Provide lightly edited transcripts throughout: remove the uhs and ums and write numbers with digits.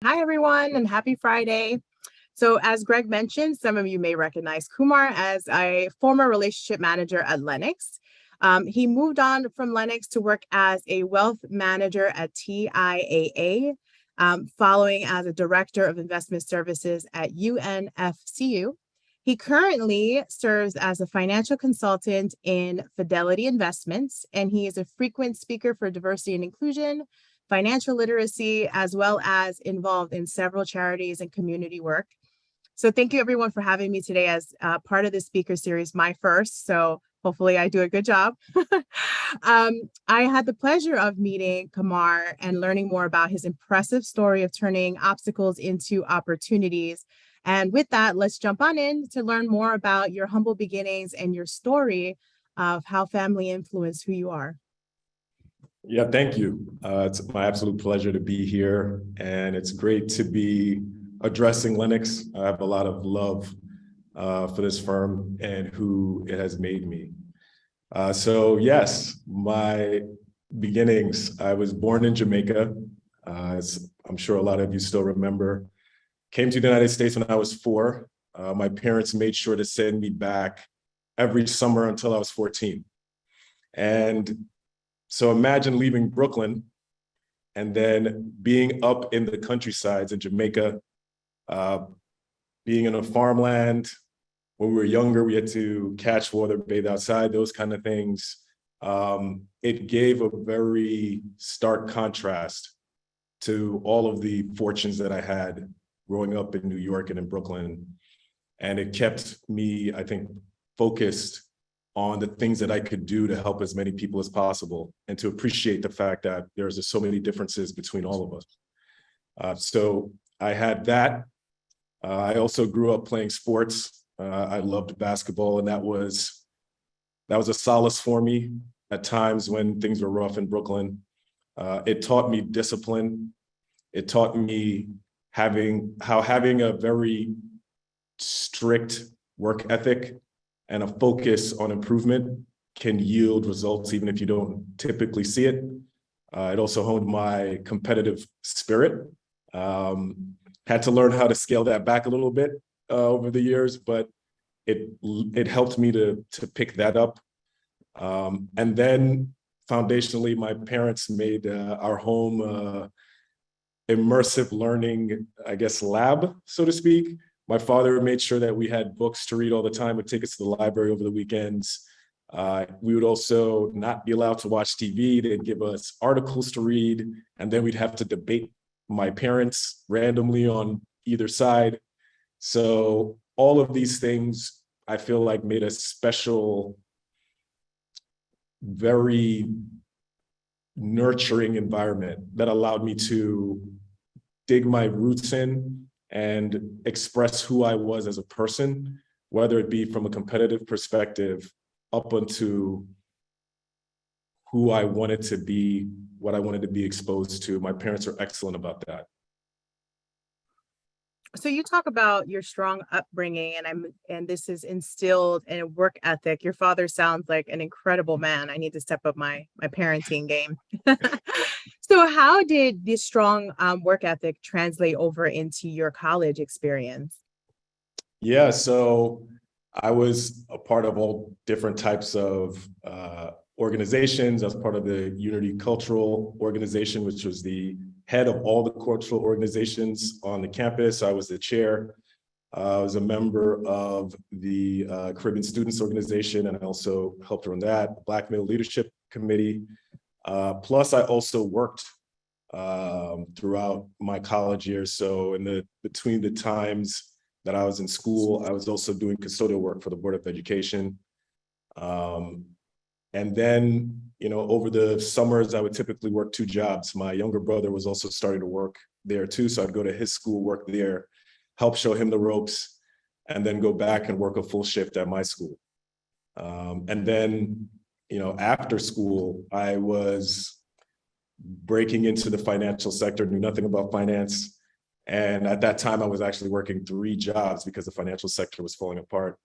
Hi, everyone, and happy Friday. So as Greg mentioned, some of you may recognize Kumar as a former relationship manager at Lenox. He moved on from Lenox to work as a wealth manager at TIAA, following as a director of investment services at UNFCU. He currently serves as a financial consultant in Fidelity Investments, and he is a frequent speaker for diversity and inclusion, financial literacy, as well as involved in several charities and community work. So thank you everyone for having me today as part of this speaker series, my first. So hopefully I do a good job. I had the pleasure of meeting Kamar and learning more about his impressive story of turning obstacles into opportunities. And with that, let's jump on in to learn more about your humble beginnings and your story of how family influenced who you are. Yeah, thank you. It's my absolute pleasure to be here, and it's great to be addressing Lenox. I have a lot of love for this firm and who it has made me. So yes, my beginnings, I was born in Jamaica. As I'm sure a lot of you still remember. Came to the United States when I was 4. My parents made sure to send me back every summer until I was 14. And so imagine leaving Brooklyn and then being up in the countrysides in Jamaica, being in a farmland. When we were younger, we had to catch water, bathe outside, those kind of things. It gave a very stark contrast to all of the fortunes that I had growing up in New York and in Brooklyn. And it kept me, I think, focused on the things that I could do to help as many people as possible and to appreciate the fact that there's just so many differences between all of us. So I had that. I also grew up playing sports. I loved basketball, and that was a solace for me at times when things were rough in Brooklyn. It taught me discipline. It taught me having a very strict work ethic and a focus on improvement can yield results even if you don't typically see it. It also honed my competitive spirit. Had to learn how to scale that back a little bit over the years, but it helped me to pick that up. And then foundationally, my parents made our home immersive learning, I guess, lab, so to speak. My father made sure that we had books to read all the time, would take us to the library over the weekends. We would also not be allowed to watch TV. They'd give us articles to read, and then we'd have to debate my parents randomly on either side. So all of these things, I feel like, made a special, very nurturing environment that allowed me to dig my roots in and express who I was as a person, whether it be from a competitive perspective up onto who I wanted to be, what I wanted to be exposed to. My parents are excellent about that. So you talk about your strong upbringing, and this is instilled in a work ethic. Your father sounds like an incredible man. I need to step up my parenting game. So how did this strong work ethic translate over into your college experience? Yeah, so I was a part of all different types of organizations. I was part of the Unity Cultural Organization, which was the head of all the cultural organizations on the campus. I was the chair. I was a member of the Caribbean Students Organization, and I also helped run that, Black Male Leadership Committee. Plus, I also worked throughout my college years. So between the times that I was in school, I was also doing custodial work for the Board of Education. And then, over the summers, I would typically work 2 jobs. My younger brother was also starting to work there too. So I'd go to his school, work there, help show him the ropes, and then go back and work a full shift at my school. And then, after school, I was breaking into the financial sector, knew nothing about finance. And at that time, I was actually working 3 jobs because the financial sector was falling apart.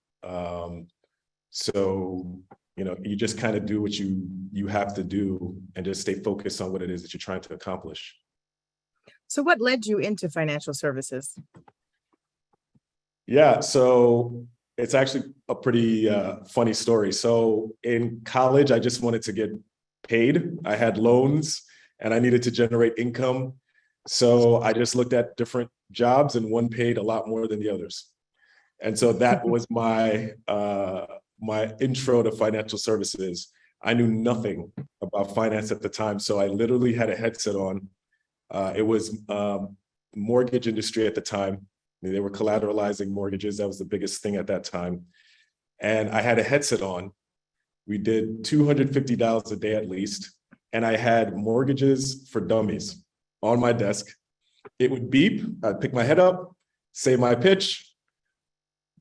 So you just kind of do what you have to do and just stay focused on what it is that you're trying to accomplish. So what led you into financial services? Yeah, so it's actually a pretty funny story. So in college, I just wanted to get paid. I had loans and I needed to generate income. So I just looked at different jobs and one paid a lot more than the others. And so that was my intro to financial services. I knew nothing about finance at the time. So I literally had a headset on. It was mortgage industry at the time. They were collateralizing mortgages. That was the biggest thing at that time. And I had a headset on. We did $250 a day at least. And I had mortgages for dummies on my desk. It would beep. I'd pick my head up, say my pitch.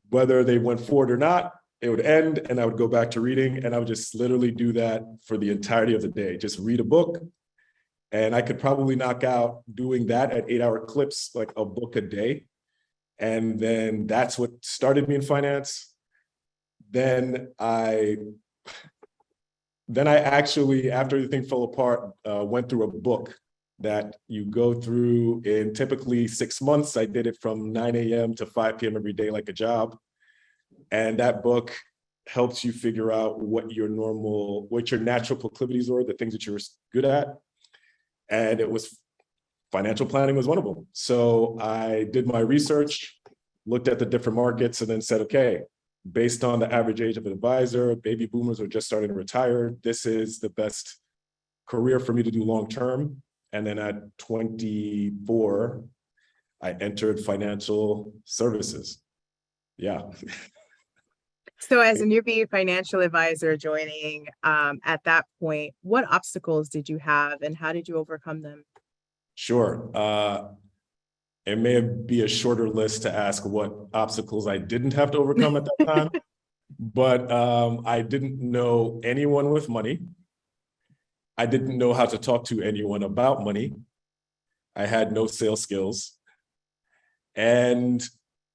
Whether they went forward or not, it would end and I would go back to reading. And I would just literally do that for the entirety of the day. Just read a book. And I could probably knock out doing that at 8-hour clips, like a book a day. And then that's what started me in finance. Then I actually, after everything fell apart, went through a book that you go through in typically 6 months. I did it from 9 a.m. to 5 p.m. every day, like a job. And that book helps you figure out what your natural proclivities are, the things that you're good at. And it was financial planning was one of them. So I did my research, looked at the different markets, and then said, okay, based on the average age of an advisor, baby boomers are just starting to retire. This is the best career for me to do long-term. And then at 24, I entered financial services. Yeah. So as a newbie financial advisor joining at that point, what obstacles did you have and how did you overcome them? Sure. It may be a shorter list to ask what obstacles I didn't have to overcome at that time, but I didn't know anyone with money. I didn't know how to talk to anyone about money. I had no sales skills. And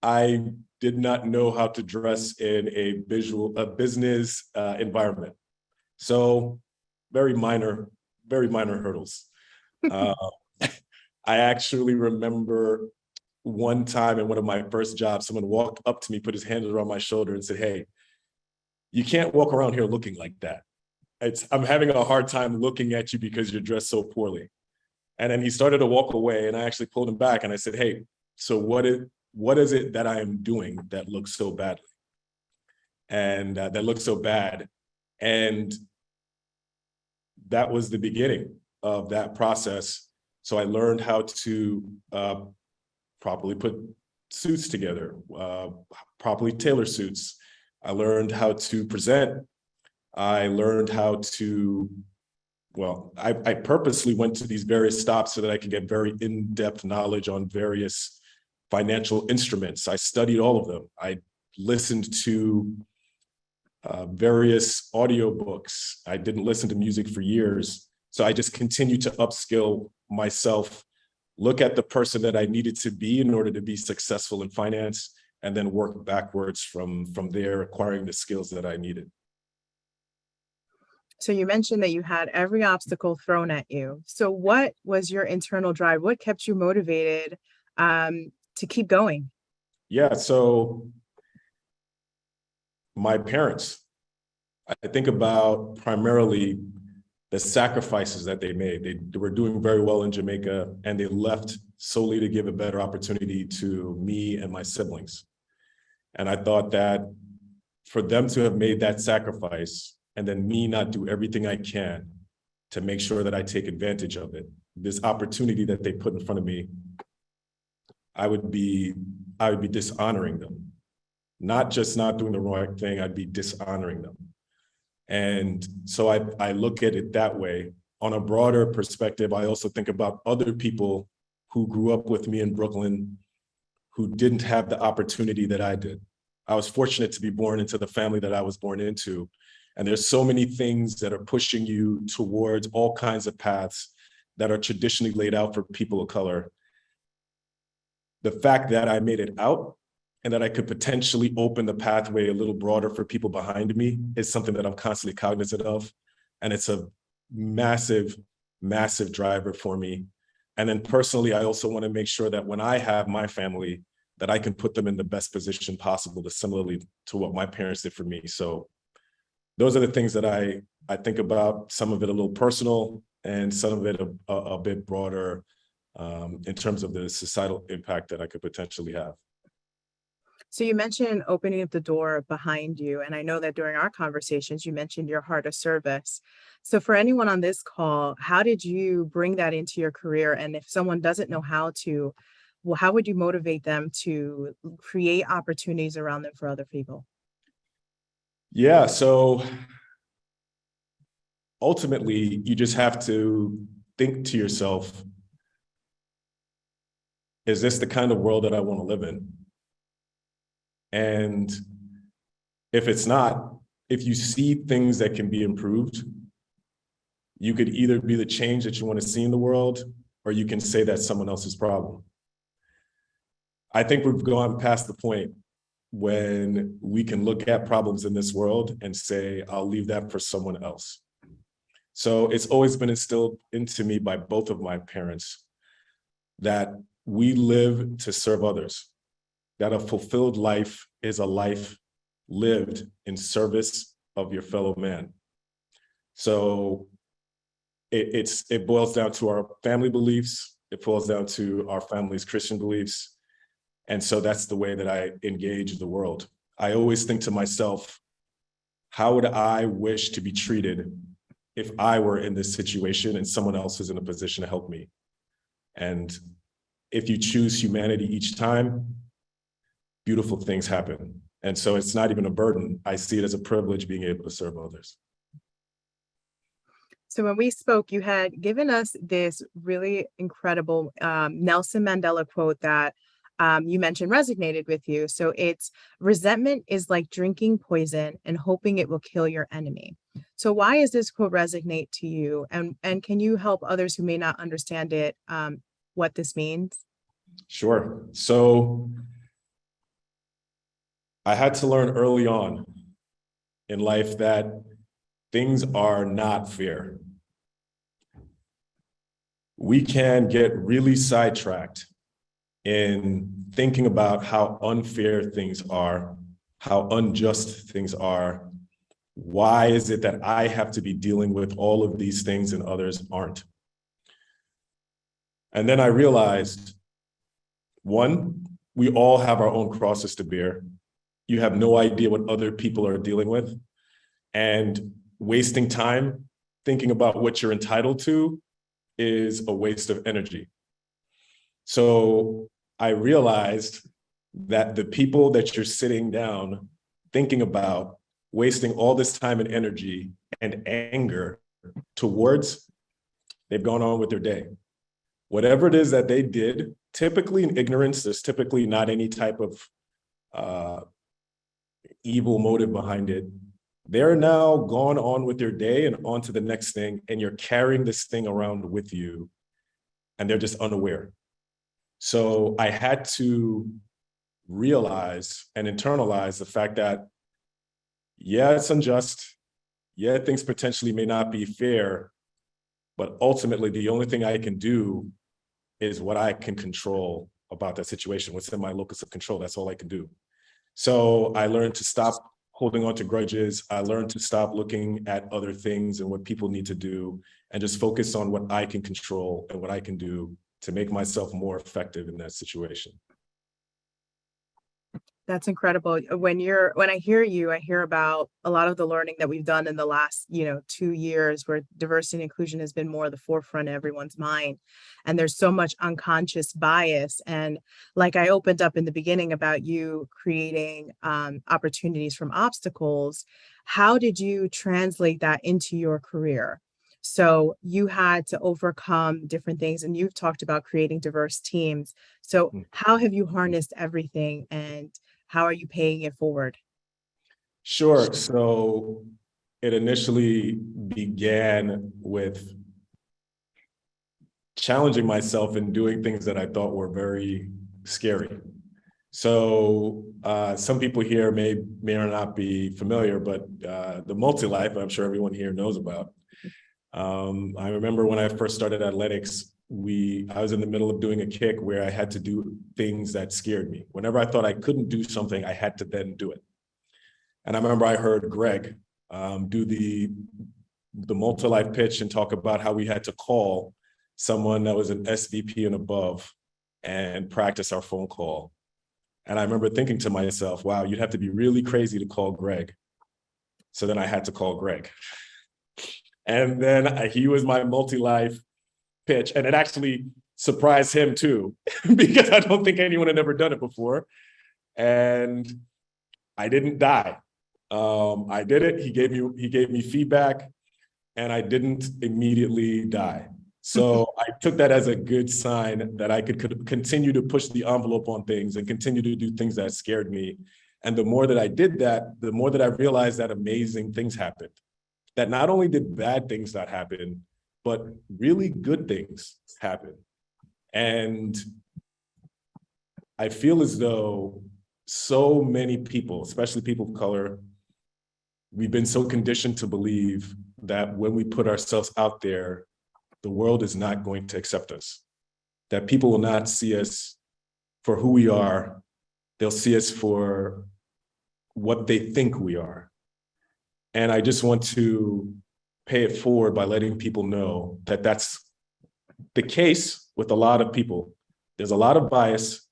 I did not know how to dress in a business environment. So very minor hurdles. I actually remember one time in one of my first jobs, someone walked up to me, put his hand around my shoulder and said, hey, you can't walk around here looking like that. I'm having a hard time looking at you because you're dressed so poorly. And then he started to walk away and I actually pulled him back and I said, hey, so what is it that I am doing that looks so badly? And that looks so bad. And that was the beginning of that process. So I learned how to properly put suits together, properly tailor suits. I learned how to present. I learned how to, I purposely went to these various stops so that I could get very in-depth knowledge on various financial instruments. I studied all of them. I listened to various audiobooks. I didn't listen to music for years. So I just continued to upskill myself, look at the person that I needed to be in order to be successful in finance, and then work backwards from there, acquiring the skills that I needed. So you mentioned that you had every obstacle thrown at you. So what was your internal drive? What kept you motivated to keep going? Yeah, so my parents, I think about primarily the sacrifices that they made. They were doing very well in Jamaica and they left solely to give a better opportunity to me and my siblings. And I thought that for them to have made that sacrifice and then me not do everything I can to make sure that I take advantage of it, this opportunity that they put in front of me, I would be dishonoring them. Not just not doing the right thing, I'd be dishonoring them. And so I look at it that way. On a broader perspective, I also think about other people who grew up with me in Brooklyn who didn't have the opportunity that I did. I was fortunate to be born into the family that I was born into. And there's so many things that are pushing you towards all kinds of paths that are traditionally laid out for people of color. The fact that I made it out and that I could potentially open the pathway a little broader for people behind me is something that I'm constantly cognizant of. And it's a massive, massive driver for me. And then personally, I also want to make sure that when I have my family, that I can put them in the best position possible to similarly to what my parents did for me. So those are the things that I think about, some of it a little personal and some of it a bit broader in terms of the societal impact that I could potentially have. So you mentioned opening up the door behind you, and I know that during our conversations, you mentioned your heart of service. So for anyone on this call, how did you bring that into your career? And if someone doesn't know how to, well, how would you motivate them to create opportunities around them for other people? Yeah, so ultimately, you just have to think to yourself, is this the kind of world that I want to live in? And if it's not, if you see things that can be improved, you could either be the change that you want to see in the world, or you can say that's someone else's problem. I think we've gone past the point when we can look at problems in this world and say, I'll leave that for someone else. So it's always been instilled into me by both of my parents that we live to serve others, that a fulfilled life is a life lived in service of your fellow man. So it boils down to our family beliefs. It boils down to our family's Christian beliefs. And so that's the way that I engage the world. I always think to myself, how would I wish to be treated if I were in this situation and someone else is in a position to help me? And if you choose humanity each time, beautiful things happen. And so it's not even a burden. I see it as a privilege being able to serve others. So when we spoke, you had given us this really incredible Nelson Mandela quote that you mentioned resonated with you. So it's resentment is like drinking poison and hoping it will kill your enemy. So why does this quote resonate to you? And can you help others who may not understand it, what this means? Sure. So I had to learn early on in life that things are not fair. We can get really sidetracked in thinking about how unfair things are, how unjust things are. Why is it that I have to be dealing with all of these things and others aren't? And then I realized, one, we all have our own crosses to bear. You have no idea what other people are dealing with. And wasting time thinking about what you're entitled to is a waste of energy. So I realized that the people that you're sitting down thinking about, wasting all this time and energy and anger towards, they've gone on with their day. Whatever it is that they did, typically in ignorance, there's typically not any type of evil motive behind it. They're now gone on with their day and on to the next thing, and you're carrying this thing around with you, and they're just unaware. So I had to realize and internalize the fact that, yeah, it's unjust. Yeah, things potentially may not be fair, but ultimately the only thing I can do is what I can control about that situation, what's in my locus of control. That's all I can do. So I learned to stop holding on to grudges. I learned to stop looking at other things and what people need to do and just focus on what I can control and what I can do to make myself more effective in that situation. That's incredible. When I hear you, I hear about a lot of the learning that we've done in the last, 2 years where diversity and inclusion has been more the forefront of everyone's mind. And there's so much unconscious bias. And like I opened up in the beginning about you creating opportunities from obstacles, how did you translate that into your career? So you had to overcome different things, and you've talked about creating diverse teams. So how have you harnessed everything, and how are you paying it forward? Sure. So it initially began with challenging myself and doing things that I thought were very scary. So some people here may or not be familiar, but the multi-life, I'm sure everyone here knows about. I remember when I first started at Lenox, I was in the middle of doing a kick where I had to do things that scared me. Whenever I thought I couldn't do something, I had to then do it. And I remember I heard Greg do the multi-life pitch and talk about how we had to call someone that was an SVP and above and practice our phone call. And I remember thinking to myself, wow, you'd have to be really crazy to call Greg. So then I had to call Greg. And then he was my multi-life pitch. And it actually surprised him too, because I don't think anyone had ever done it before. And I didn't die. I did it. He gave me feedback, and I didn't immediately die. So I took that as a good sign that I could continue to push the envelope on things and continue to do things that scared me. And the more that I did that, the more that I realized that amazing things happened. That not only did bad things not happen, but really good things happen. And I feel as though so many people, especially people of color, we've been so conditioned to believe that when we put ourselves out there, the world is not going to accept us, that people will not see us for who we are. They'll see us for what they think we are. And I just want to pay it forward by letting people know that that's the case with a lot of people. There's a lot of bias.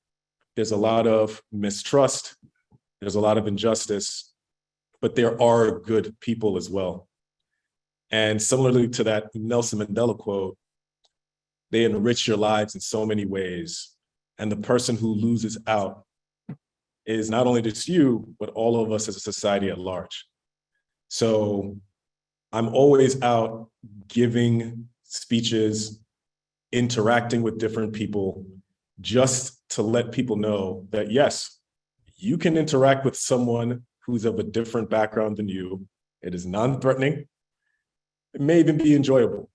There's a lot of mistrust. There's a lot of injustice, but there are good people as well. And similarly to that Nelson Mandela quote, they enrich your lives in so many ways. And the person who loses out is not only just you, but all of us as a society at large. So I'm always out giving speeches, interacting with different people, just to let people know that, yes, you can interact with someone who's of a different background than you. It is non-threatening. It may even be enjoyable.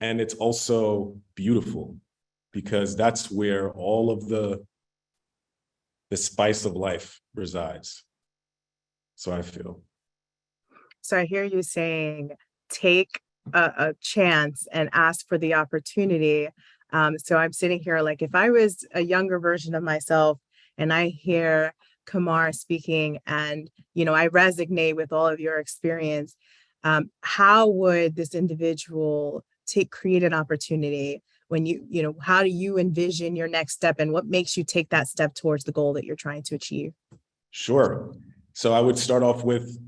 And it's also beautiful, because that's where all of the spice of life resides. So I feel. So I hear you saying, take a chance and ask for the opportunity. So I'm sitting here like, if I was a younger version of myself and I hear Kamar speaking and, I resonate with all of your experience, how would this individual create an opportunity when how do you envision your next step, and what makes you take that step towards the goal that you're trying to achieve? Sure. So I would start off with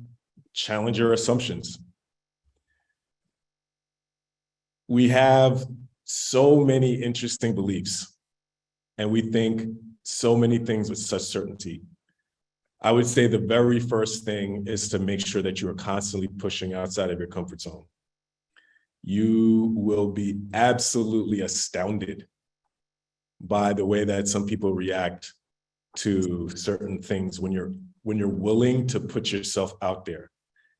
challenge your assumptions. We have so many interesting beliefs, and we think so many things with such certainty. I would say the very first thing is to make sure that you are constantly pushing outside of your comfort zone. You will be absolutely astounded by the way that some people react to certain things when you're willing to put yourself out there.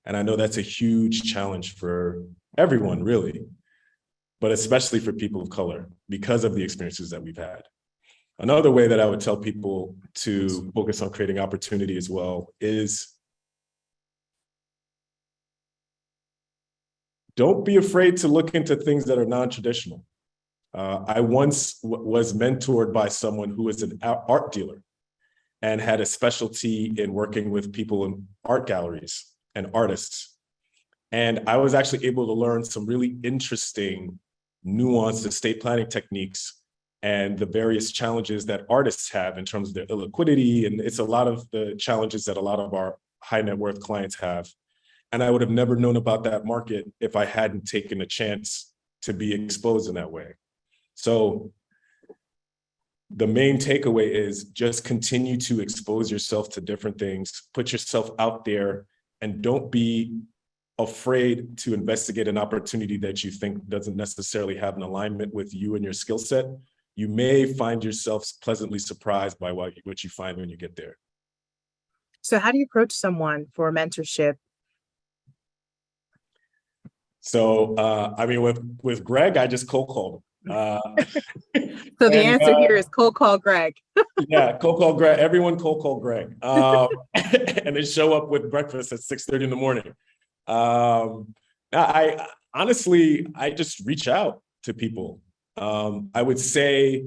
And I know that's a huge challenge for everyone, really, but especially for people of color, because of the experiences that we've had. Another way that I would tell people to focus on creating opportunity as well is don't be afraid to look into things that are non-traditional. I once was mentored by someone who was an art dealer and had a specialty in working with people in art galleries and artists. And I was actually able to learn some really interesting, nuanced estate planning techniques and the various challenges that artists have in terms of their illiquidity. And it's a lot of the challenges that a lot of our high net worth clients have. And I would have never known about that market if I hadn't taken a chance to be exposed in that way. So the main takeaway is just continue to expose yourself to different things, put yourself out there, and don't be afraid to investigate an opportunity that you think doesn't necessarily have an alignment with you and your skill set. You may find yourself pleasantly surprised by what you find when you get there. So how do you approach someone for mentorship? So, with Greg, I just cold called him. So the answer here is cold call Greg. Yeah, cold call Greg. Everyone cold call Greg. And then show up with breakfast at 6:30 in the morning. I honestly just reach out to people. I would say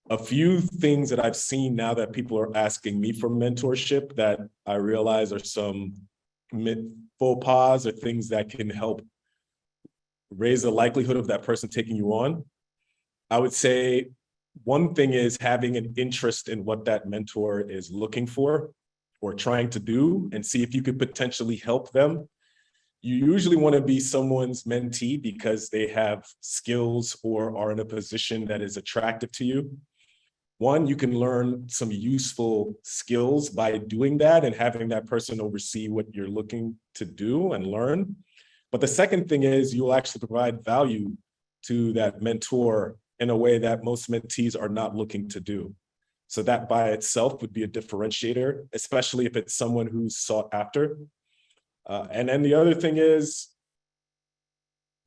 a few things that I've seen now that people are asking me for mentorship that I realize are some faux pas or things that can help raise the likelihood of that person taking you on. I would say one thing is having an interest in what that mentor is looking for or trying to do and see if you could potentially help them. You usually want to be someone's mentee because they have skills or are in a position that is attractive to you. One, you can learn some useful skills by doing that and having that person oversee what you're looking to do and learn. But the second thing is you'll actually provide value to that mentor in a way that most mentees are not looking to do. So that by itself would be a differentiator, especially if it's someone who's sought after. And then the other thing is,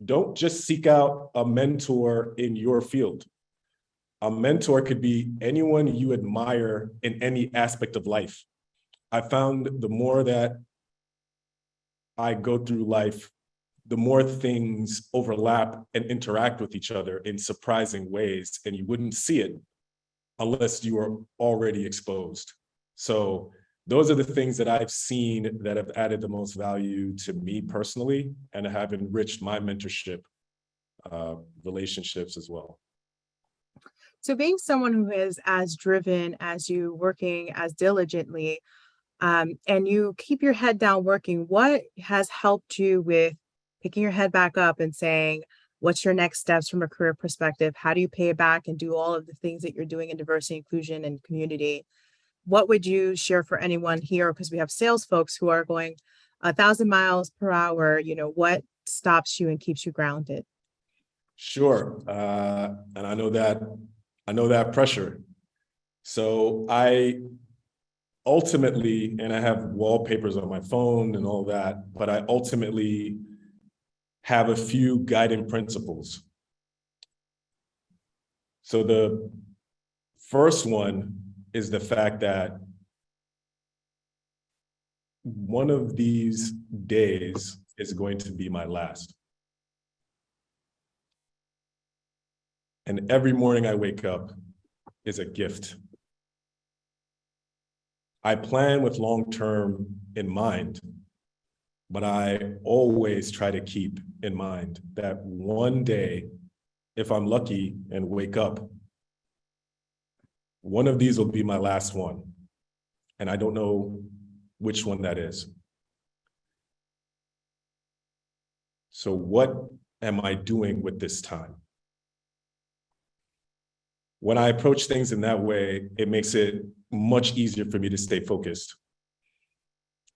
don't just seek out a mentor in your field. A mentor could be anyone you admire in any aspect of life. I found the more that I go through life, the more things overlap and interact with each other in surprising ways, and you wouldn't see it unless you are already exposed. So those are the things that I've seen that have added the most value to me personally and have enriched my mentorship relationships as well. So being someone who is as driven as you, working as diligently, and you keep your head down working, what has helped you with picking your head back up and saying, what's your next steps from a career perspective? How do you pay it back and do all of the things that you're doing in diversity, inclusion, and community? What would you share for anyone here? Because we have sales folks who are going 1,000 miles per hour. What stops you and keeps you grounded? Sure. And I know that pressure. So I ultimately, and I have wallpapers on my phone and all that, but I ultimately have a few guiding principles. So the first one is the fact that one of these days is going to be my last. And every morning I wake up is a gift. I plan with long-term in mind, but I always try to keep in mind that one day, if I'm lucky and wake up, one of these will be my last one. And I don't know which one that is. So what am I doing with this time? When I approach things in that way, it makes it much easier for me to stay focused.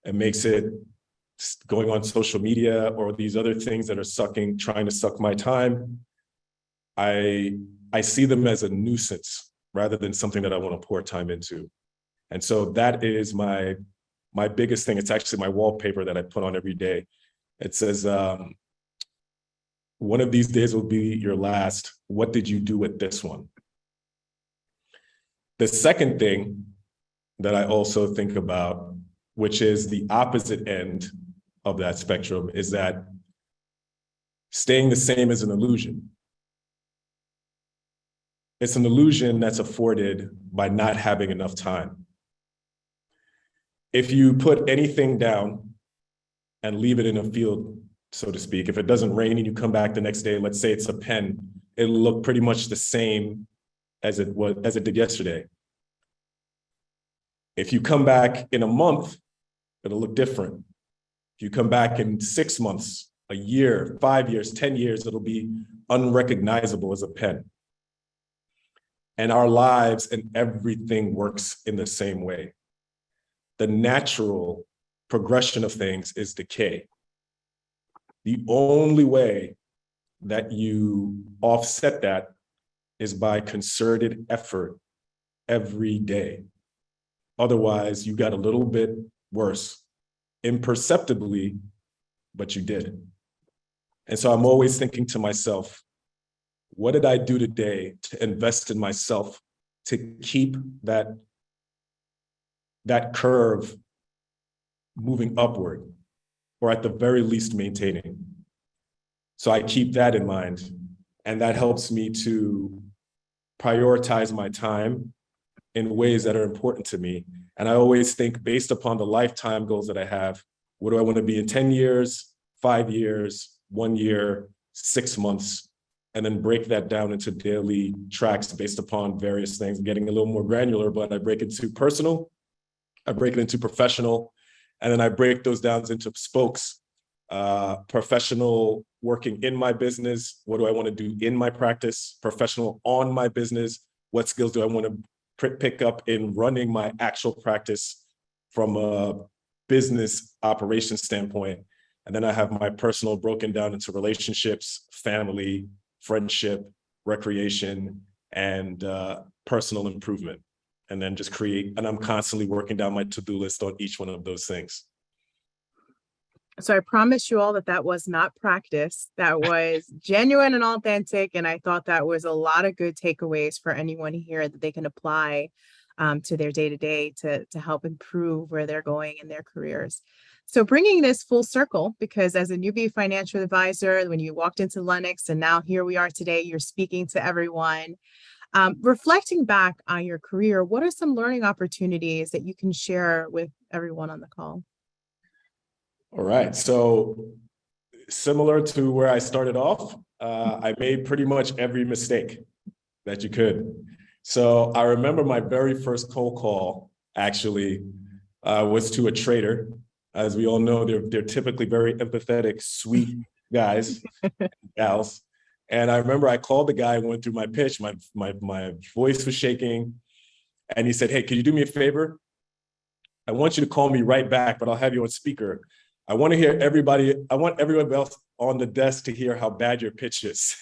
It makes it going on social media or these other things that are trying to suck my time. I see them as a nuisance rather than something that I want to pour time into. And so that is my biggest thing. It's actually my wallpaper that I put on every day. It says, one of these days will be your last. What did you do with this one? The second thing that I also think about, which is the opposite end of that spectrum, is that staying the same is an illusion. It's an illusion that's afforded by not having enough time. If you put anything down and leave it in a field, so to speak, if it doesn't rain and you come back the next day, let's say it's a pen, it'll look pretty much the same as it did yesterday. If you come back in a month, it'll look different. If you come back in 6 months, a year, 5 years, 10 years, it'll be unrecognizable as a pen. And our lives and everything works in the same way. The natural progression of things is decay. The only way that you offset that is by concerted effort every day. Otherwise, you got a little bit worse, imperceptibly, but you did. And so I'm always thinking to myself, what did I do today to invest in myself to keep that curve moving upward, or at the very least maintaining? So I keep that in mind. And that helps me to prioritize my time in ways that are important to me. And I always think based upon the lifetime goals that I have, what do I want to be in 10 years, 5 years, 1 year, 6 months, and then break that down into daily tracks based upon various things, getting a little more granular, but I break it into personal, I break it into professional, and then I break those down into spokes. Professional working in my business, what do I want to do in my practice? Professional on my business, what skills do I want to pick up in running my actual practice from a business operations standpoint? And then I have my personal broken down into relationships, family, friendship, recreation, and personal improvement. And then just create, and I'm constantly working down my to-do list on each one of those things. So I promise you all that that was not practice. That was genuine and authentic. And I thought that was a lot of good takeaways for anyone here that they can apply to their day-to-day to help improve where they're going in their careers. So bringing this full circle, because as a newbie financial advisor, when you walked into Lenox and now here we are today, you're speaking to everyone. Reflecting back on your career, what are some learning opportunities that you can share with everyone on the call? All right, so similar to where I started off, I made pretty much every mistake that you could. So I remember my very first cold call actually was to a trader. As we all know, they're typically very empathetic, sweet guys, gals. And I remember I called the guy, went through my pitch, my voice was shaking. And he said, "Hey, can you do me a favor? I want you to call me right back, but I'll have you on speaker. I want everyone else on the desk to hear how bad your pitch is."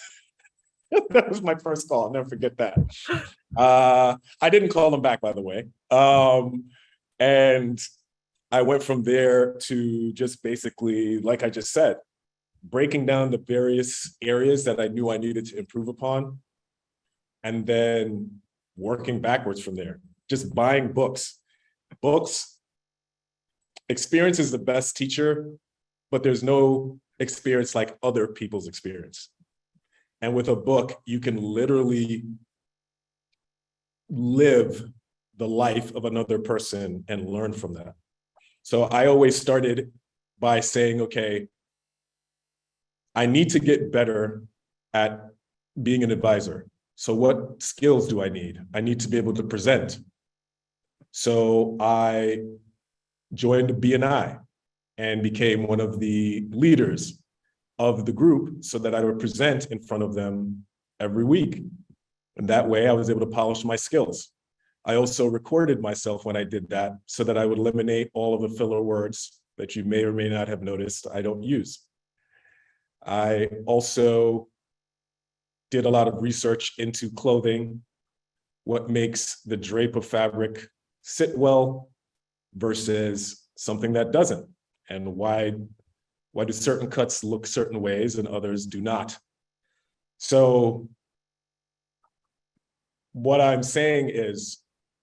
That was my first call. I'll never forget that. I didn't call him back, by the way. And I went from there to just basically, like I just said, breaking down the various areas that I knew I needed to improve upon, and then working backwards from there, just buying books. Experience is the best teacher, but there's no experience like other people's experience. And with a book, you can literally live the life of another person and learn from that. So I always started by saying, okay, I need to get better at being an advisor. So what skills do I need? I need to be able to present. So I joined BNI and became one of the leaders of the group so that I would present in front of them every week. And that way I was able to polish my skills. I also recorded myself when I did that so that I would eliminate all of the filler words that you may or may not have noticed I don't use. I also did a lot of research into clothing, what makes the drape of fabric sit well versus something that doesn't, and why do certain cuts look certain ways and others do not. So what I'm saying is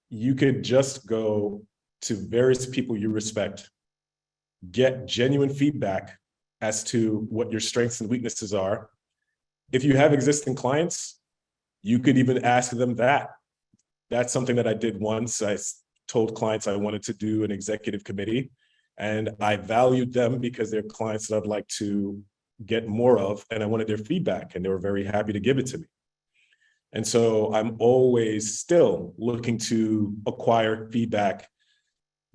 you could just go to various people you respect, get genuine feedback as to what your strengths and weaknesses are. If you have existing clients, you could even ask them that. That's something that I did once. I told clients I wanted to do an executive committee, and I valued them because they're clients that I'd like to get more of, and I wanted their feedback, and they were very happy to give it to me. And so I'm always still looking to acquire feedback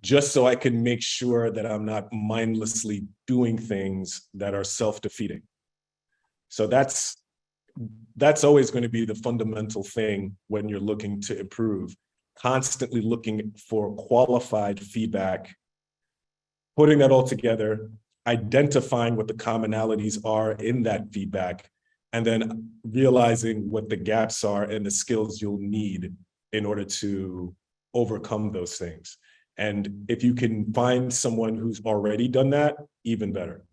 just so I can make sure that I'm not mindlessly doing things that are self-defeating. So that's always going to be the fundamental thing when you're looking to improve, constantly looking for qualified feedback, putting that all together, identifying what the commonalities are in that feedback, and then realizing what the gaps are and the skills you'll need in order to overcome those things. And if you can find someone who's already done that, even better.